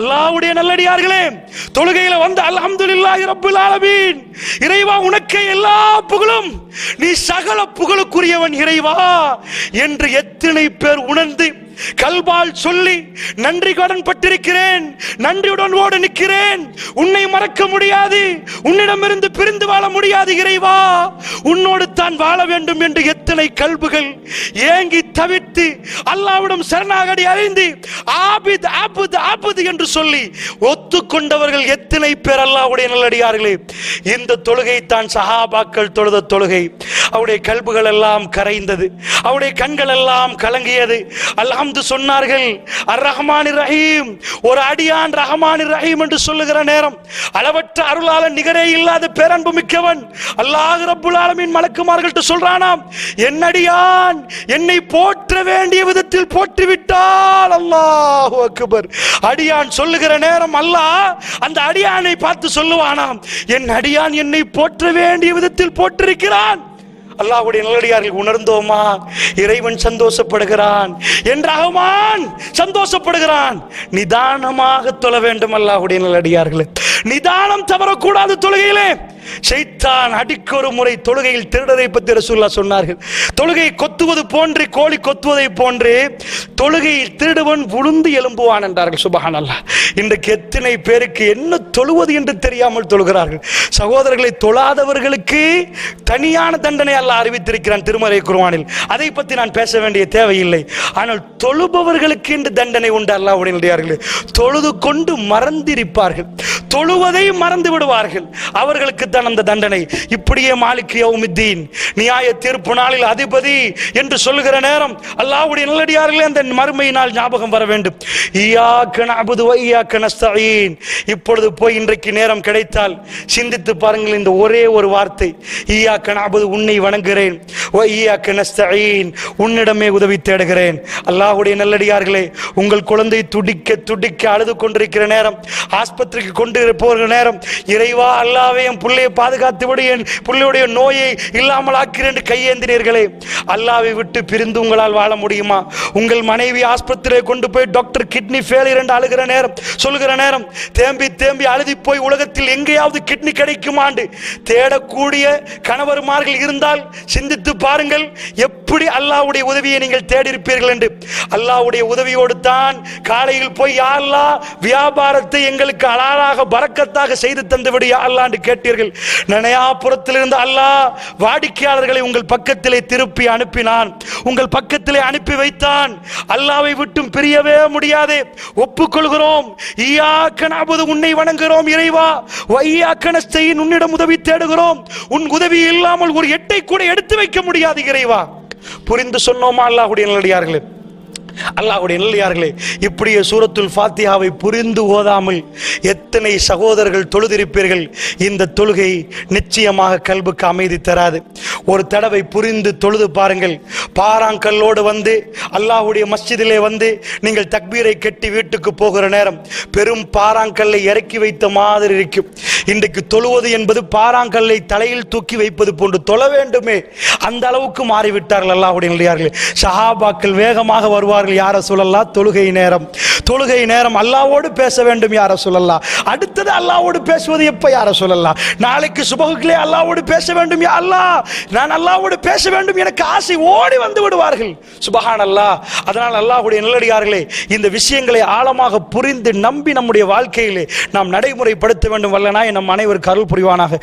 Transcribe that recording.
அல்லாஹ்வுடைய நல்லடியார்களே, தொழுகையில வந்து அல்ஹம்துலில்லாஹி ரப்பில் ஆலமீன், இறைவா உனக்கே எல்லா புகழும், நீ சகல புகழுக்குரியவன் இறைவா என்று எத்தனை பேர் உணர்ந்து கல்பால் சொல்லி நன்றி கடன் பட்டிருக்கிறேன், நன்றியுடன் ஓடு நிற்கிறேன், உன்னை மறக்க முடியாது, உன்னிடமிருந்து பிரிந்து வாழ முடியாது இறைவா, உன்னோடு தான் வாழ வேண்டும் என்று எத்தனை கல்புகள் ஏங்கி தவித்து அல்லாஹ்விடம் சரணாகதி அடைந்து ஆபித் ஆபித் ஆபித் என்று சொல்லி ஒத்துக்கொண்டவர்கள் எத்தனை பேர் அல்லாஹ்வுடைய நல்லடியார்களே. இந்த தொழுகை தான் சஹாபாக்கள் தொழுத தொழுகை. அவருடைய கல்புகள் எல்லாம் கரைந்தது, அவருடைய கண்கள் எல்லாம் கலங்கியது. அல்ஹம்து சொன்னார்கள், அர் ரஹ்மான் ரஹீம், ஒரு அடியான் ரஹ்மான் ரஹீம் என்று சொல்லுகிற நேரம் அளவற்ற அருளாளன் நிகரே இல்லாத பேரன்பு மிக்கவன் அல்லாஹ் ரப்புல் ஆலமீன் மலக்குமார்கள்ட்ட சொல்றானாம், என் அடியான் என்னை போற்ற வேண்டிய விதத்தில் போற்றிவிட்டால் அல்லாஹு அக்பர். அடியான் சொல்லுகிற நேரம் அல்லாஹ் அந்த அடியானை பார்த்து சொல்லுவானாம், என் அடியான் என்னை போற்ற வேண்டிய விதத்தில் போற்றிருக்கிறான். அல்லாஹ்வுடைய நல்லடியார்கள் உணர்ந்தோமா? இறைவன் சந்தோஷப்படுகிறான், என் ரஹ்மான் சந்தோஷப்படுகிறான். நிதானமாக தொழ வேண்டும் அல்லாஹ்வுடைய நல்லடியார்களே, நிதானம் தவறக்கூடாது தொழுகையிலே. ஷைத்தான் அடிக்கொரு முறை தொழுகையில் திருடரை பற்றி ரசூலுல்லாஹ் சொன்னார்கள். தொழுகை கொத்துவது போன்று, கோழி கொத்துவதை போன்று தொழுகையில் திருடுவன் விழுந்து எழும்புவான் என்றார்கள். சுப்ஹானல்லாஹ். இன்றைக்கு எத்தனை பேருக்கு என்ன தொழுவது என்று தெரியாமல் தொழுகிறார்கள். சகோதரர்களை, தொழாதவர்களுக்கு தனியான தண்டனை அல்லாஹ் அறிவித்திருக்கிறான் திருமறை குர்ஆனில். அதை பற்றி நான் பேச வேண்டிய தேவையில்லை. ஆனால் தொழுபவர்களுக்கு என்று தண்டனை உண்டு அல்லாஹ்வுடைய நல்லடியார்களே. தொழுது கொண்டு மறந்திருப்பார்கள், தொழுவதை மறந்து விடுவார்கள், அவர்களுக்கு தான் அந்த தண்டனை. இப்படியே மாலிக் யௌமித்தீன், நியாய தீர்ப்பு நாளில் அதிபதி என்று சொல்லுகிற நேரம் அல்லாஹ்வுடைய நல்லடியார்களே, அந்த மறுமை நாள் ஞாபகம் வர வேண்டும். இய்யாக நஅபுது வ இய்யாக நஸ்தஈன். இப்பொழுது போய் இன்றைக்கு நேரம் கிடைத்தால் சிந்தித்து பாருங்கள் இந்த ஒரே ஒரு வார்த்தை, இய்யாக நஅபுது, உன்னை வணங்குகிறேன், வ இய்யாக நஸ்தஈன், உன்னிடமே உதவி தேடுகிறேன். அல்லாஹ்வுடைய நல்லடியார்களே, உங்கள் குழந்தை துடிக்க துடிக்க அழுது கொண்டிருக்கிற நேரம், ஆஸ்பத்திரிக்கு கொண்டு போகிற நேரம், இறைவா அல்லாஹ்வே என் புள்ளையை பாதுகாத்து விடு, என் புள்ளையுடைய நோயை இல்லாமல் ஆக்கிறேன் என்று கையேந்தினீர்களே, அல்லாஹ்வை விட்டு பிரிந்து உங்களால் வாழ முடியுமா? உங்கள் மனைவி ஆஸ்பத்திரியை கொண்டு போய் டாக்டர் கிட்னி ஃபெயிலியர் என்று அழுகிற நேரம், சொல்லுகிற நேரம், தேம்பி தேம்பி அழுதி போய் உலகத்தில் எங்கேயாவது கிட்னி கிடைக்குமாண்டு தேடக்கூடிய கணவர்மார்கள் இருந்தால் சிந்தித்து பாருங்கள், எப்படி அல்லாஹ்வுடைய உதவியை நீங்கள் தேடியிருப்பீர்கள் என்று. அல்லாஹ்வுடைய உதவியோடு தான் காலையில் போய் யா அல்லாஹ் வியாபாரத்தை எங்களுக்கு அலாலாக பரக்கத்தாக செய்து தந்துவிடு யா அல்லாஹ் என்று கேட்டீர்கள். நனையாபுரத்திலிருந்து அல்லாஹ் வாடிக்கையாளர்களை உங்கள் பக்கத்திலே திருப்பி அனுப்பினான், உங்கள் பக்கத்திலே அனுப்பி வைத்தான். அல்லாஹ்வை விட்டும் பிரியவே முடியாது. ஒப்புக்கொள்கிறோம், இய்யாக நஅபுது, உன்னை வணங்குகிறோம் இறைவா, வ இய்யாக நஸ்தஈன், உன்னிடம் உதவி தேடுகிறோம், உன் உதவி இல்லாமல் ஒரு எட்டை கூட எடுத்து வைக்க முடியாது இறைவா. புரிந்து சொன்னோமா அல்லாஹ்வுடைய நல்லடியார்களே? அல்லாஹ்வுடைய நல்லடியார்களே, இப்படியே சூரத்துல் ஃபாத்திஹாவை புரிந்து ஓதாமல் எத்தனை சகோதரர்கள் தொழுதிருப்பீர்கள். இந்த தொழுகை நிச்சயமாக கல்புக்கு அமைதி தராது. ஒரு தடவை புரிந்து தொழுது பாருங்கள். பாறாங்கல்லோடு வந்து அல்லாஹ்வுடைய மஸ்ஜிதிலே வந்து நீங்கள் தக்பீரை கட்டி வீட்டுக்கு போகிற நேரம் பெரும் பாறாங்கல்லை இறக்கி வைத்த மாதிரி இருக்கும். இன்றைக்கு தொழுவது என்பது பாறாங்கல்லை தலையில் தூக்கி வைப்பது போன்று தொழ வேண்டுமே, அந்த அளவுக்கு மாறிவிட்டார்கள் அல்லாஹ்வுடைய நல்லடியார்களே. சஹாபாக்கள் வேகமாக வருவார்கள், யார ரசூலல்லாஹ், தொழுகை நேரம், தொழுகை நேரம், அல்லாஹ்வோடு பேச வேண்டும் யார ரசூலல்லாஹ், அடுத்தது அல்லாஹ்வோடு பேசுவது எப்ப யார ரசூலல்லாஹ், நாளைக்கு சுபஹுக்களே அல்லாஹ்வோடு பேச வேண்டும் யா அல்லாஹ், நான் அல்லாஹ்வோடு பேச வேண்டும் எனக்கு ஆசை, ஓடி வந்து விடுவார்கள். சுப்ஹானல்லாஹ். அதனால் அல்லாஹ்வுடைய நல்லடியார்களே, இந்த விஷயங்களை ஆழமாக புரிந்து நம்பி நம்முடைய வாழ்க்கையிலே நாம் நடைமுறைப்படுத்த வேண்டும். வல்லனாய் நம் அனைவருக்கு அருள் புரிவானாக.